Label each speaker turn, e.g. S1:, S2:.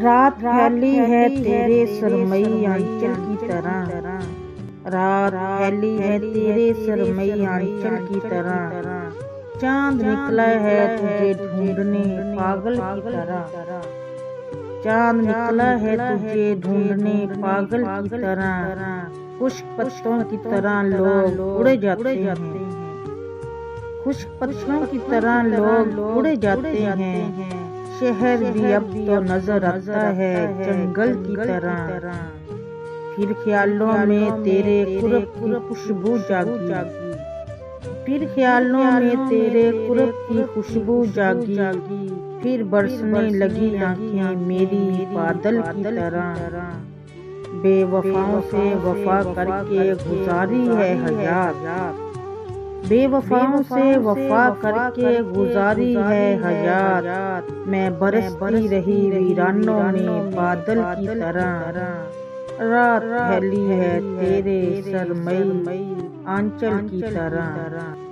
S1: रात फैली है तेरे सरमई आंचल की तरह, रात फैली है तेरे सरमई आंचल की तरह। चांद निकला है तुझे ढूंढने पागल की तरह, चांद निकला है तुझे ढूंढने पागल की तरह। खुश्क पत्तों की तरह लोग उड़ जाते हैं, खुश्क पत्तों की तरह लोग उड़ जाते हैं। शहर भी अब तो नजर आता है जंगल की तरह, फिर ख्यालों में तेरे कुर्ब की खुशबू जागी, फिर ख्यालों में तेरे कुर्ब की खुशबू जागी। फिर बरसने लगी आंखें मेरी बादल की तरह, बेवफाओं से वफा करके गुजारी है हयात, बेवफाओं से वफा करके गुजारी है हयात। मैं बरसती रही वीरानों में बादल की तरह, रात फैली है तेरे सरमई आंचल की तरह।